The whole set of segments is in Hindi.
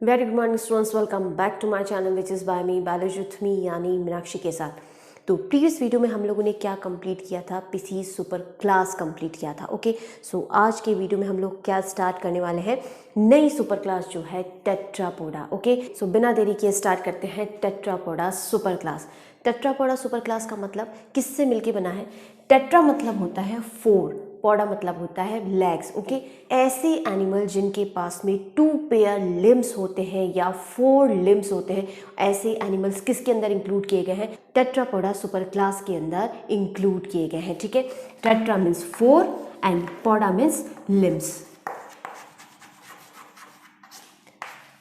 Very good morning students, welcome back to my channel which is by me biology with me यानी मीनाक्षी के साथ। तो प्रीवियस वीडियो में हम लोगों ने क्या कंप्लीट किया था, पीसी सुपर क्लास कंप्लीट किया था। ओके, सो आज के वीडियो में हम लोग क्या स्टार्ट करने वाले हैं, नई सुपर क्लास जो है टेट्रापोडा। ओके, सो बिना देरी किए स्टार्ट करते हैं Tetrapoda super class. Tetrapoda super class का मतलब किससे मिलके बना है? टेट्रा मतलब होता है 4, पौडा मतलब होता है लेग्स। ओके, ऐसे एनिमल जिनके पास में 2 पेयर लिम्स होते हैं या 4 लिम्स होते हैं, ऐसे एनिमल्स किसके अंदर इंक्लूड किए गए हैं? टेट्रापोडा सुपर क्लास के अंदर इंक्लूड किए गए हैं। ठीक है, tetra means 4 and poda means limbs.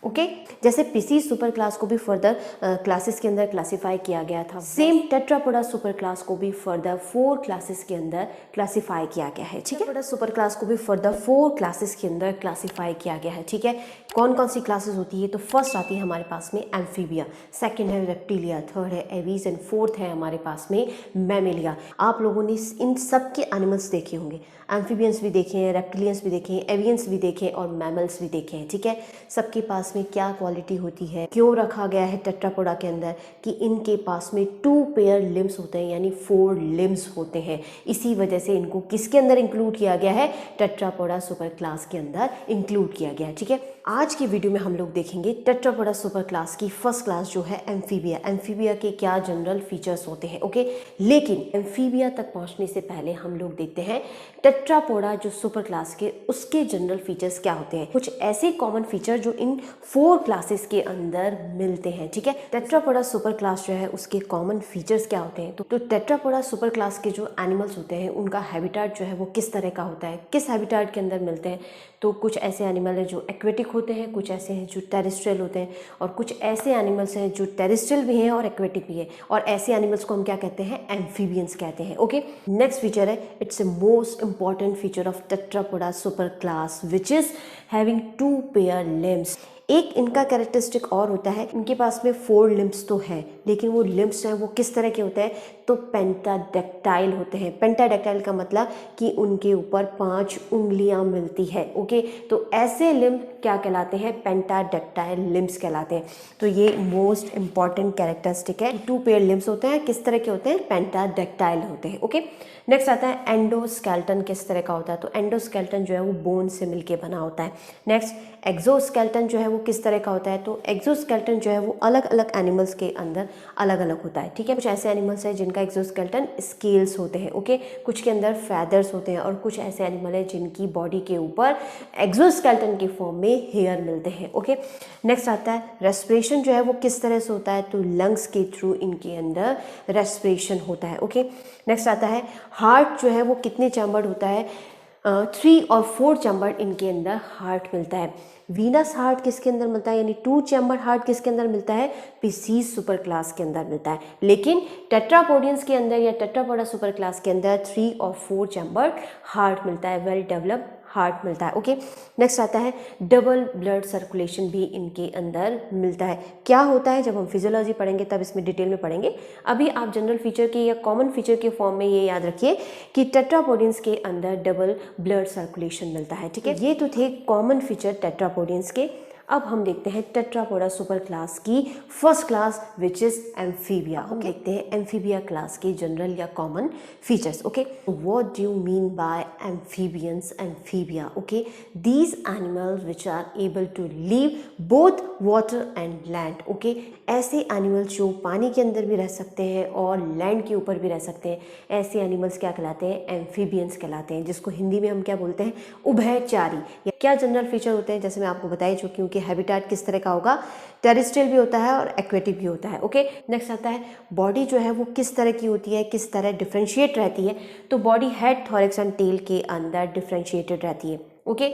Okay, जैसे पीसी सुपर क्लास को भी फर्दर क्लासेस के अंदर क्लासिफाई किया गया था, सेम टेट्रापोडा सुपर क्लास को भी फर्दर 4 क्लासेस के अंदर क्लासिफाई किया गया है। ठीक है, टेट्रापोडा सुपर क्लास को भी फर्दर 4 क्लासेस के अंदर क्लासिफाई किया गया है। ठीक है, कौन कौन सी क्लासेस होती है? तो फर्स्ट आती है हमारे पास में एम्फीबिया, सेकंड है रेप्टिलिया, थर्ड है एवीज एंड फोर्थ है हमारे पास में मैमेलिया। आप लोगों ने इन सब के एनिमल्स देखे होंगे, एम्फीबियंस भी देखे हैं, रेप्टिलियंस भी देखे हैं, एवियंस भी देखे हैं और मैमल्स भी देखे हैं। ठीक है, सबके पास में क्या क्वालिटी होती है, क्यों रखा गया है टेट्रापोडा के अंदर कि इनके पास में 2 पेयर लिम्स होते हैं यानी 4 लिम्स होते हैं। इसी वजह से इनको किसके अंदर इंक्लूड किया गया है? टेट्रापोडा सुपर क्लास के अंदर इंक्लूड किया गया है। ठीक है, आज की वीडियो में हम लोग देखेंगे टेट्रापोडा सुपर क्लास की फर्स्ट क्लास जो है एम्फीबिया। एम्फीबिया के क्या जनरल फीचर्स होते हैं। ओके, लेकिन एम्फीबिया तक पहुंचने से पहले हम लोग देखते हैं टेट्रापोडा जो सुपर क्लास के उसके जनरल फीचर्स क्या होते हैं, कुछ ऐसे कॉमन फीचर जो इन 4 क्लासेस के अंदर मिलते हैं। ठीक है, टेट्रापोडा सुपर क्लास जो है उसके कॉमन फीचर्स क्या होते हैं? तो टेट्रापोडा सुपर क्लास के जो एनिमल्स होते हैं उनका हैबिटेट जो है वो किस तरह का होता है, किस हैबिटेट के अंदर मिलते हैं? तो कुछ ऐसे एनिमल हैं जो एक्वेटिक होते हैं, कुछ ऐसे हैं जो टेरेस्ट्रियल होते हैं, और कुछ ऐसे एनिमल्स हैं जो टेरेस्ट्रियल भी हैं और एक्वेटिक भी है, और ऐसे एनिमल्स को हम क्या कहते हैं? एम्फीबियंस कहते हैं। ओके, नेक्स्ट फीचर है, it's a most important feature of Tetrapoda super class which is having 2 pair limbs. एक इनका कैरेक्टरिस्टिक और होता है, इनके पास में 4 लिम्स तो है, लेकिन वो लिम्स हैं वो किस तरह के होते हैं? तो पेंटाडेक्टाइल होते हैं। पेंटाडेक्टाइल का मतलब कि उनके ऊपर 5 उंगलियां मिलती है। ओके, तो ऐसे लिम्ब क्या कहलाते हैं? पेंटाडेक्टाइल लिम्स कहलाते हैं। तो ये मोस्ट इंपॉर्टेंट कैरेक्टरिस्टिक है। 2 पेयर लिम्स होते हैं, किस तरह के होते हैं? पेंटाडेक्टाइल होते हैं। ओके, नेक्स्ट आता है एंडोस्केलेटन किस तरह का होता है? तो एंडोस्केलेटन जो है वो बोन से मिलके बना होता है। नेक्स्ट एक्सोस्केलेटन जो है वो किस तरह का होता है? तो एक्सोस्केलेटन जो है वो अलग अलग एनिमल्स के अंदर अलग अलग होता है। ठीक है, कुछ ऐसे एनिमल्स हैं जिनका एक्सोस्केलेटन स्केल्स होते हैं। ओके, कुछ के अंदर फैदर्स होते हैं, और कुछ ऐसे एनिमल हैं जिनकी बॉडी के ऊपर एक्सोस्केलेटन के फॉर्म में हेयर मिलते हैं। ओके, नेक्स्ट आता है रेस्पिरेशन जो है वो किस तरह से होता है? तो लंग्स के थ्रू इनके अंदर रेस्पिरेशन होता है। ओके, नेक्स्ट आता है हार्ट जो है वो कितने चैम्बर्ड होता है? 3 और 4 चैम्बर्ड इनके अंदर हार्ट मिलता है। वीनस हार्ट किसके अंदर मिलता है, यानी 2 चैम्बर्ड हार्ट किसके अंदर मिलता है? पीसी सुपर क्लास के अंदर मिलता है। लेकिन टेट्रापोडियंस के अंदर या टेट्रापोडा सुपर क्लास के अंदर 3 और 4 चैम्बर्ड हार्ट मिलता है, वेल डेवलप्ड हार्ट मिलता है। ओके, नेक्स्ट आता है डबल ब्लड सर्कुलेशन भी इनके अंदर मिलता है। क्या होता है? जब हम फिजियोलॉजी पढ़ेंगे तब इसमें डिटेल में पढ़ेंगे। अभी आप जनरल फीचर के या कॉमन फीचर के फॉर्म में ये याद रखिए कि टेट्रापोडियंस के अंदर डबल ब्लड सर्कुलेशन मिलता है। ठीक है, ये तो थे कॉमन फीचर टेट्रापोडियंस के। अब हम देखते हैं टेट्रापोडा सुपर क्लास की first class which is Amphibia. हम देखते हैं एम्फीबिया क्लास के जनरल या common features. Okay, what do you mean by amphibians? Amphibia, okay, these animals which are able to live both water and land. Okay, ऐसे एनिमल्स जो पानी के अंदर भी रह सकते हैं और लैंड के ऊपर भी रह सकते हैं, ऐसे एनिमल्स क्या कहलाते हैं? एम्फीबियंस कहलाते हैं, जिसको हिंदी में हम क्या बोलते हैं? उभयचारी। क्या जनरल फीचर होते हैं? जैसे मैं आपको बताई चुकी हूँ कि हैबिटेट किस तरह का होगा? टेरेस्ट्रियल भी होता है और एक्वेटिक भी होता है। ओके, नेक्स्ट आता है बॉडी जो है वो किस तरह की होती है, किस तरह डिफ्रेंशिएट रहती है? तो body head, thorax and tell के अंदर डिफ्रेंशिएटेड रहती है। ओके,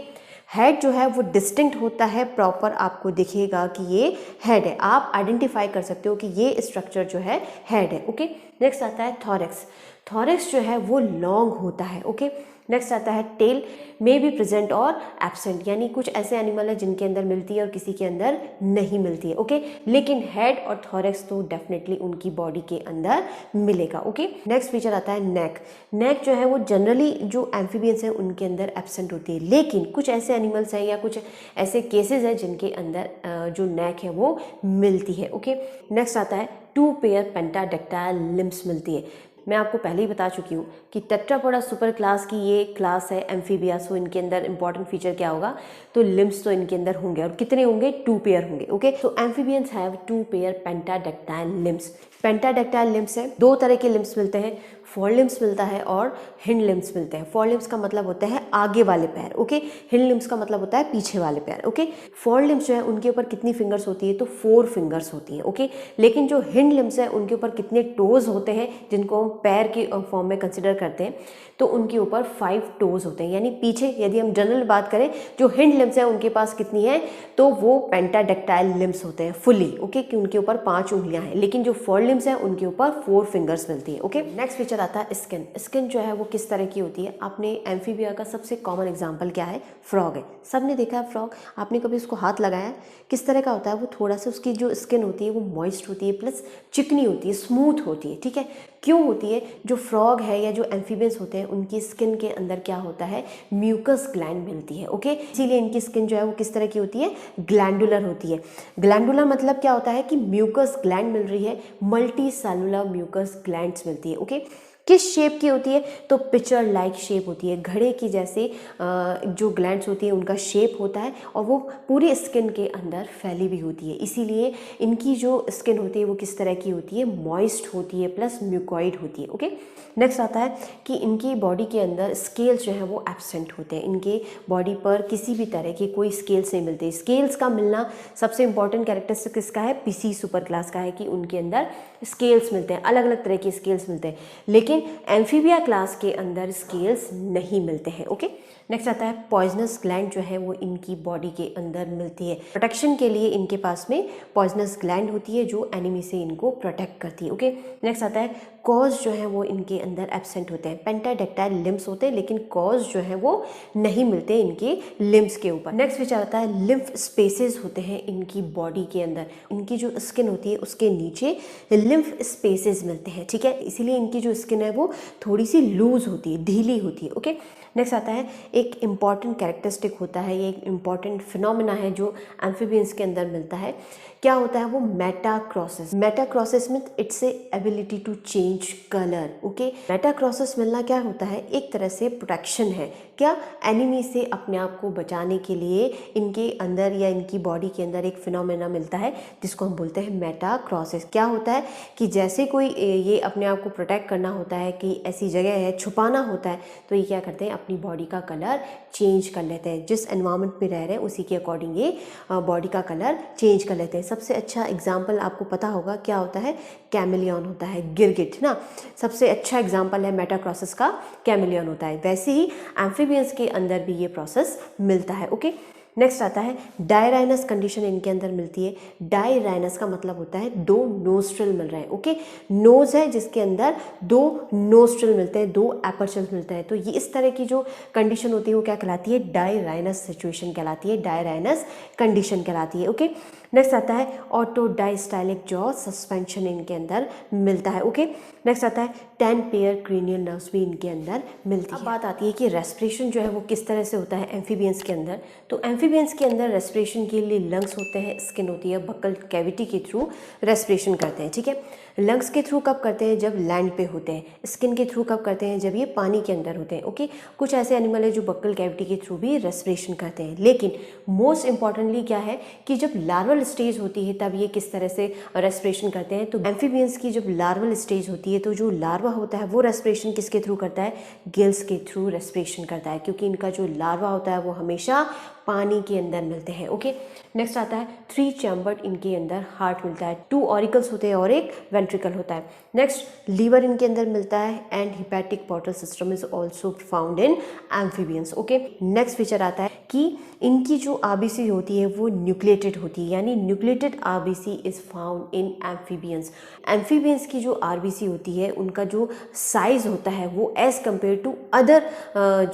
हेड जो है वो डिस्टिंक्ट होता है, प्रॉपर आपको दिखेगा कि ये हेड है, आप आइडेंटिफाई कर सकते हो कि ये स्ट्रक्चर जो है हेड है। ओके, नेक्स्ट आता है थॉरैक्स। थॉरैक्स जो है वो लॉन्ग होता है। ओके, नेक्स्ट आता है टेल मे बी प्रेजेंट और एब्सेंट, यानी कुछ ऐसे एनिमल है जिनके अंदर मिलती है और किसी के अंदर नहीं मिलती है। ओके, लेकिन हेड और थॉरेक्स तो डेफिनेटली उनकी बॉडी के अंदर मिलेगा। ओके, नेक्स्ट फीचर आता है नेक। नेक जो है वो जनरली जो एम्फीबियंस है उनके अंदर एब्सेंट होती है, लेकिन कुछ ऐसे एनिमल्स हैं या कुछ ऐसे केसेस हैं जिनके अंदर जो नेक है वो मिलती है। ओके, नेक्स्ट आता है 2 पेयर पेंटाडेक्टाइल लिम्स मिलती है। मैं आपको पहले ही बता चुकी हूँ कि टेट्रापोडा सुपर क्लास की ये क्लास है एम्फीबिया, सो इनके अंदर इंपॉर्टेंट फीचर क्या होगा, तो लिम्स तो इनके अंदर होंगे और कितने होंगे, 2 पेयर होंगे। ओके, तो amphibians have 2 pair pentadactyl limbs. Pentadactyl limbs है, 2 तरह के लिम्स मिलते हैं, फोर लिम्स मिलता है और हिंड लिम्स मिलते हैं। फोर लिम्स का मतलब होता है आगे वाले पैर। ओके, हिंड लिम्स का मतलब होता है पीछे वाले पैर। ओके, फोर लिम्स जो है उनके ऊपर कितनी फिंगर्स होती है, तो 4 फिंगर्स होती हैं। ओके, लेकिन जो हिंड लिम्स है उनके ऊपर कितने टोज होते हैं, जिनको हम पैर के फॉर्म में कंसिडर करते हैं, तो उनके ऊपर 5 टोज होते हैं। यानी पीछे यदि हम जनरल बात करें, जो हिंड लिम्स है उनके पास कितनी है, तो वो पेंटाडेक्टाइल लिम्स होते हैं फुली। ओके, कि उनके ऊपर 5 उंगलियां हैं, लेकिन जो फोर लिम्स है उनके ऊपर 4 फिंगर्स मिलती है। ओके, नेक्स्ट फीचर आता है स्किन। स्किन जो है वो किस तरह की होती है, आपने एम्फीबिया का सबसे कॉमन एग्जांपल क्या है, फ्रॉग है। सबने देखा है फ्रॉग, आपने कभी उसको हाथ लगाया है, किस तरह का होता है वो, थोड़ा सा उसकी जो स्किन होती है वो मॉइस्ट होती है, प्लस चिकनी होती है, स्मूथ होती है। ठीक है, क्यों होती है, जो फ्रॉग है या जो एम्फीबियंस होते हैं उनकी स्किन के अंदर क्या होता है, म्यूकस ग्लैंड मिलती है। ओके, इसीलिए इनकी स्किन जो है वो किस तरह की होती है, ग्लैंडुलर होती है। ग्लैंडुलर मतलब क्या होता है कि म्यूकस ग्लैंड मिल रही है, मल्टी सेलुलर म्यूकस ग्लैंड्स मिलती है। ओके, किस शेप की होती है, तो पिक्चर लाइक शेप होती है, घड़े की जैसे जो ग्लैंड्स होती है उनका शेप होता है और वो पूरी स्किन के अंदर फैली भी होती है। इसीलिए इनकी जो स्किन होती है वो किस तरह की होती है, मॉइस्ट होती है, प्लस म्यूकॉइड होती है। ओके, नेक्स्ट आता है कि इनकी बॉडी के अंदर स्केल्स जो है वो एब्सेंट होते हैं। इनके बॉडी पर किसी भी तरह के कोई स्केल्स नहीं मिलते। स्केल्स का मिलना सबसे इंपॉर्टेंट कैरेक्टरिस्टिक किसका है, पीसी सुपर क्लास का है, कि उनके अंदर स्केल्स मिलते हैं, अलग अलग तरह के स्केल्स मिलते हैं, लेकिन एम्फीबिया क्लास के अंदर स्केल्स नहीं मिलते हैं। ओके, नेक्स्ट आता है पॉइजनस ग्लैंड जो है वो इनकी बॉडी के अंदर मिलती है। प्रोटेक्शन के लिए इनके पास में पॉइजनस ग्लैंड होती है जो एनिमी से इनको प्रोटेक्ट करती है। ओके, नेक्स्ट आता है कॉज जो है वो इनके अंदर एब्सेंट होते हैं। पेंटाडेक्टाइल लिम्स होते हैं, लेकिन कॉज जो है वो नहीं मिलते इनके लिम्स के ऊपर। नेक्स्ट विचार आता है लिम्फ स्पेसेस होते हैं इनकी बॉडी के अंदर। इनकी जो स्किन होती है उसके नीचे लिम्फ स्पेसेस मिलते हैं। ठीक है, इसीलिए इनकी जो स्किन है वो थोड़ी सी लूज होती है, ढीली होती है। ओके, नेक्स्ट आता है एक इम्पॉर्टेंट कैरेक्टरिस्टिक होता है, ये एक इम्पॉर्टेंट फिनोमेना है जो एम्फीबियंस के अंदर मिलता है। क्या होता है वो, metacrosis. Metacrosis means it's a ability to change colour. Okay, metacrosis मिलना क्या होता है, एक तरह से प्रोटेक्शन है, क्या, एनिमी से अपने आप को बचाने के लिए इनके अंदर या इनकी बॉडी के अंदर एक फिनोमेना मिलता है जिसको हम बोलते हैं मेटाक्रॉसिस। क्या होता है कि जैसे कोई ये अपने आप को प्रोटेक्ट करना होता है, कि ऐसी जगह है, छुपाना होता है, तो ये क्या करते हैं, अपनी बॉडी का कलर चेंज कर लेते हैं। जिस एनवायरनमेंट में रह रहे हैं उसी के अकॉर्डिंग ये बॉडी का कलर चेंज कर लेते हैं। सबसे अच्छा एग्जाम्पल आपको पता होगा क्या होता है, कैमिलियन होता है, गिरगिट ना, सबसे अच्छा एग्जाम्पल है मेटाक्रॉसिस का, कैमिलियन होता है। वैसे ही एम्फीबियंस के अंदर भी ये प्रोसेस मिलता है। ओके, नेक्स्ट आता है डायराइनस कंडीशन इनके अंदर मिलती है। डायराइनस का मतलब होता है 2 नोस्ट्रल मिल रहे हैं। ओके, नोज है जिसके अंदर 2 नोस्ट्रल मिलते हैं, 2 एपर्चर्स मिलते हैं, तो ये इस तरह की जो कंडीशन होती है वो क्या कहलाती है, डायराइनस सिचुएशन कहलाती है, डायराइनस कंडीशन कहलाती है। ओके, नेक्स्ट आता है ऑटो डायस्टाइलिक जॉ सस्पेंशन इनके अंदर मिलता है। ओके, नेक्स्ट आता है 10 पेयर क्रेनियल नर्व्स भी इनके अंदर मिलती है। अब बात आती है कि रेस्पिरेशन जो है वो किस तरह से होता है एम्फीबियंस के अंदर। तो एम्फीबियंस के अंदर रेस्पिरेशन के लिए लंग्स होते हैं, स्किन होती है, बक्कल कैविटी के थ्रू रेस्पिरेशन करते हैं। ठीक है, लंग्स के थ्रू कब करते हैं, जब लैंड पे होते हैं। स्किन के थ्रू कब करते हैं, जब ये पानी के अंदर होते हैं। ओके, कुछ ऐसे एनिमल है जो बक्कल कैविटी के थ्रू भी रेस्पिरेशन करते हैं, लेकिन मोस्ट इंपॉर्टेंटली क्या है कि जब लार्वल स्टेज होती है तब ये किस तरह से रेस्पिरेशन करते हैं। तो एम्फीबियंस की जब लार्वल स्टेज होती है तो जो लार्वा होता है वो रेस्पिरेशन किसके थ्रू करता है, गिल्स के थ्रू रेस्पिरेशन करता है, क्योंकि इनका जो लार्वा होता है वो हमेशा पानी के अंदर मिलते हैं। ओके, नेक्स्ट आता है 3 चैम्बर्ड, इनके अंदर हार्ट मिलता है, 2 ऑरिकल्स होते हैं और एक वेंट्रिकल होता है। नेक्स्ट लीवर इनके अंदर मिलता है and hepatic portal system is also found in amphibians. Okay, next feature आता है कि इनकी जो आरबीसी होती है वो न्यूक्लिएटेड होती है, यानी nucleated RBC is found in amphibians. Amphibians की जो आरबीसी होती है उनका जो साइज होता है वो एज कम्पेयर टू अदर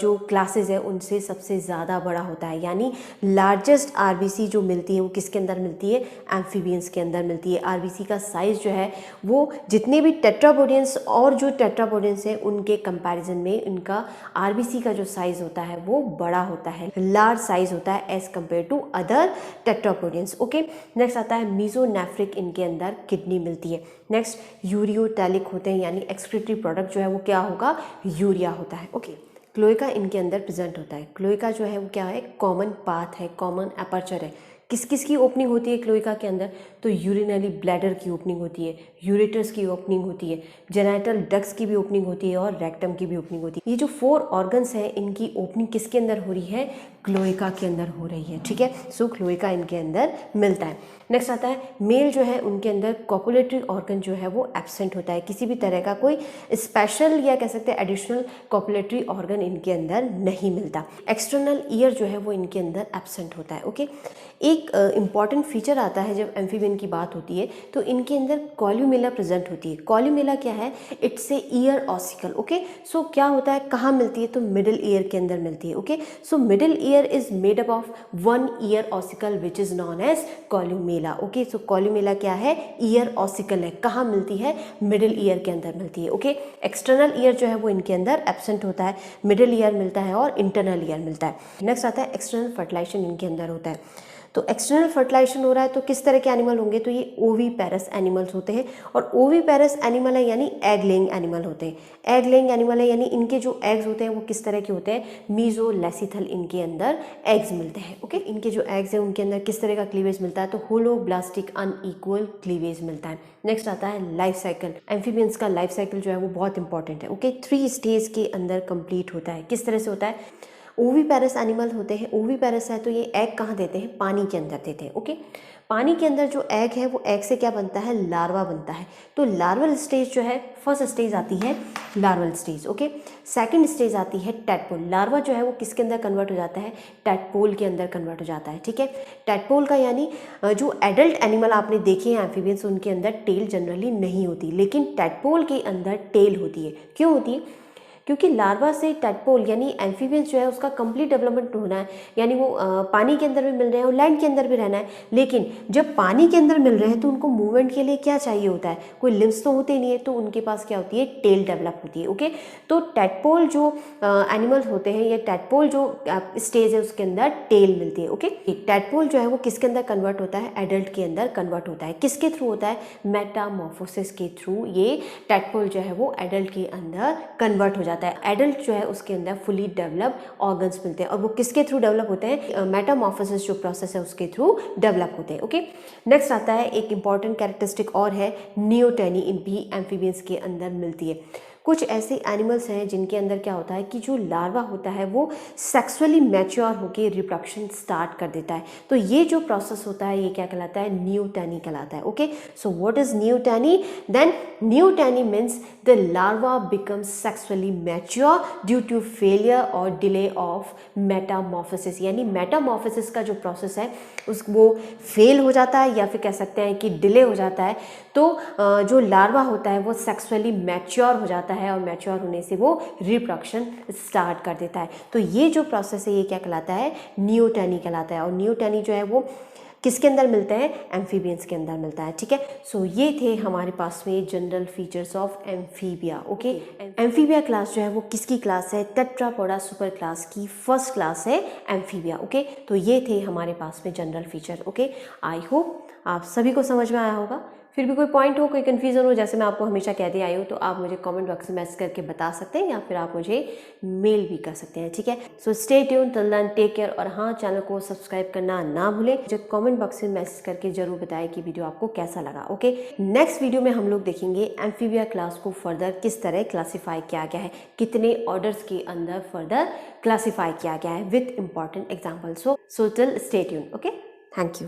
जो क्लासेस है उनसे सबसे ज़्यादा बड़ा होता है, यानी लार्जेस्ट आरबीसी जो मिलती है वो किसके अंदर मिलती है, एम्फीबियंस के अंदर मिलती है। आरबीसी का साइज जो है वो जितने भी टेट्रापोडियंस और जो टेट्रापोडियंस है उनके कंपैरिजन में इनका आरबीसी का जो साइज होता है वो बड़ा होता है, लार्ज साइज होता है as compare to other tetrapodians. Okay, next आता है मीजोनेफ्रिक, इनके अंदर किडनी मिलती है। नेक्स्ट यूरियोटैलिक होते हैं, यानी एक्सक्रीटरी प्रोडक्ट जो है वो क्या होगा, यूरिया होता है। ओके, क्लोएका इनके अंदर प्रेजेंट होता है। क्लोएका जो है वो क्या है, कॉमन पाथ है, कॉमन अपर्चर है। किस किस की ओपनिंग होती है क्लोएका के अंदर, तो यूरिनरी ब्लैडर की ओपनिंग होती है, यूरेटर्स की ओपनिंग होती है, जेनाइटल डक्ट्स की भी ओपनिंग होती है और रेक्टम की भी ओपनिंग होती है। ये जो 4 ऑर्गन्स हैं इनकी ओपनिंग किसके अंदर हो रही है, क्लोएका के अंदर हो रही है। ठीक है, सो क्लोएका इनके अंदर मिलता है। नेक्स्ट आता है मेल जो है उनके अंदर कॉपुलेटरी ऑर्गन जो है वो एब्सेंट होता है, किसी भी तरह का कोई स्पेशल या कह सकते हैं एडिशनल कॉपुलेटरी ऑर्गन इनके अंदर नहीं मिलता। एक्सटर्नल ईयर जो है वो इनके अंदर एब्सेंट होता है। ओके, एक इम्पॉर्टेंट फीचर आता है जब एम्फीबियन की बात होती है तो इनके अंदर कॉल्यूमेला प्रेजेंट होती है। कॉल्यूमेला क्या है, it's a ear ossicle. Okay, so क्या होता है, कहाँ मिलती है, तो मिडिल ईयर के अंदर मिलती है। Okay, so middle ear is made up of 1 ear ossicle which is known as columella. Okay, so columella क्या है, ईयर ऑसिकल है, कहाँ मिलती है, मिडिल ईयर के अंदर मिलती है। ओके, एक्सटर्नल ईयर जो है वो इनके अंदर एब्सेंट होता है, मिडिल ईयर मिलता है और इंटरनल ईयर मिलता है। नेक्स्ट आता है एक्सटर्नल फर्टिलाइजेशन इनके अंदर होता है। तो एक्सटर्नल फर्टिलाइजेशन हो रहा है तो किस तरह के एनिमल होंगे, तो ये ओवीपेरस एनिमल्स होते हैं। और ओवीपेरस एनिमल है यानी एग लेइंग एनिमल होते हैं। एग लेइंग एनिमल है यानी इनके जो एग्स होते हैं वो किस तरह के होते हैं, मीजोलेसिथल इनके अंदर एग्स मिलते हैं। ओके, इनके जो एग्स हैं उनके अंदर किस तरह का क्लीवेज मिलता है, तो होलोब्लास्टिक अनइक्वल क्लीवेज मिलता है। नेक्स्ट आता है लाइफ साइकिल। एम्फीबियंस का लाइफ साइकिल जो है वो बहुत इंपॉर्टेंट है। ओके, 3 स्टेज के अंदर कंप्लीट होता है। किस तरह से होता है, ओवीपेरस एनिमल होते हैं, ओवीपेरस है तो ये एग कहाँ देते हैं, पानी के अंदर देते हैं। ओके, पानी के अंदर जो एग है वो एग से क्या बनता है, लार्वा बनता है। तो लार्वल स्टेज जो है, फर्स्ट स्टेज आती है larval stage. Okay, second stage आती है टैडपोल। लार्वा जो है वो किसके अंदर कन्वर्ट हो जाता है, टैडपोल के अंदर कन्वर्ट हो जाता है। ठीक है, टैडपोल का यानी जो एडल्ट एनिमल आपने देखे हैं एम्फीबियंस उनके अंदर टेल जनरली नहीं होती, लेकिन टैडपोल के अंदर टेल होती है। क्यों होती है, क्योंकि लार्वा से टैडपोल यानी एम्फीबियंस जो है उसका कंप्लीट डेवलपमेंट होना है, यानी वो पानी के अंदर भी मिल रहे हैं और लैंड के अंदर भी रहना है। लेकिन जब पानी के अंदर मिल रहे हैं तो उनको मूवमेंट के लिए क्या चाहिए होता है, कोई लिम्स तो होते नहीं है, तो उनके पास क्या होती है, टेल डेवलप होती है। ओके, तो टैडपोल जो एनिमल्स होते हैं या टैडपोल जो स्टेज है उसके अंदर टेल मिलती है। ओके, टैडपोल जो है वो किसके अंदर कन्वर्ट होता है, एडल्ट के अंदर कन्वर्ट होता है। किसके थ्रू होता है, मेटामॉर्फोसिस के थ्रू ये टैडपोल जो है वो एडल्ट के अंदर कन्वर्ट हो जाता है। एडल्ट जो है उसके अंदर फुली डेवलप ऑर्गन्स मिलते हैं और वो किसके थ्रू डेवलप होते हैं, मेटामॉर्फोसिस जो प्रोसेस है उसके थ्रू डेवलप होते हैं। ओके, नेक्स्ट आता है एक इंपॉर्टेंट कैरेक्टरिस्टिक और है, नियोटेनी इन भी एम्फीबियंस के अंदर मिलती है। कुछ ऐसे एनिमल्स हैं जिनके अंदर क्या होता है कि जो लार्वा होता है वो सेक्सुअली मैच्योर होकर रिप्रोडक्शन स्टार्ट कर देता है। तो ये जो प्रोसेस होता है ये क्या कहलाता है, नियोटेनी कहलाता है। Okay, so what is neoteny, then neoteny means the larva becomes sexually mature due to failure और डिले ऑफ मेटामॉर्फोसिस, यानी मेटामॉर्फोसिस का जो प्रोसेस है उस वो फेल हो जाता है या फिर कह सकते हैं कि डिले हो जाता है। तो जो लार्वा होता है वो सेक्सुअली मैच्योर हो जाता है और मैच्योर होने से वो रिप्रोडक्शन स्टार्ट कर देता है। तो ये जो प्रोसेस है ये क्या कहलाता है, नियोटेनी कहलाता है। और नियोटेनी जो है वो किसके अंदर मिलते हैं, एम्फीबियंस के अंदर मिलता है। ठीक है, सो ये थे हमारे पास में general features of amphibia. Okay, amphibia class जो है वो किसकी क्लास है, टेट्रापोडा सुपर क्लास की फर्स्ट क्लास है एम्फीबिया। ओके, तो ये थे हमारे पास में general feature. Okay, I hope आप सभी को समझ में आया होगा। फिर भी कोई पॉइंट हो, कोई कन्फ्यूजन हो, जैसे मैं आपको हमेशा कहती आई हूँ, तो आप मुझे कमेंट बॉक्स में मैसेज करके बता सकते हैं या फिर आप मुझे मेल भी कर सकते हैं, ठीक है। So stay tune, till then take care. और हाँ, चैनल को सब्सक्राइब करना ना भूलें। मुझे कमेंट बॉक्स में मैसेज करके जरूर बताएं कि वीडियो आपको कैसा लगा। ओके, नेक्स्ट वीडियो में हम लोग देखेंगे एम्फीबिया क्लास को फर्दर किस तरह क्लासीफाई किया गया है, कितने ऑर्डर्स के अंदर फर्दर क्लासीफाई किया गया है with important example. So till stay tune. Okay, thank you.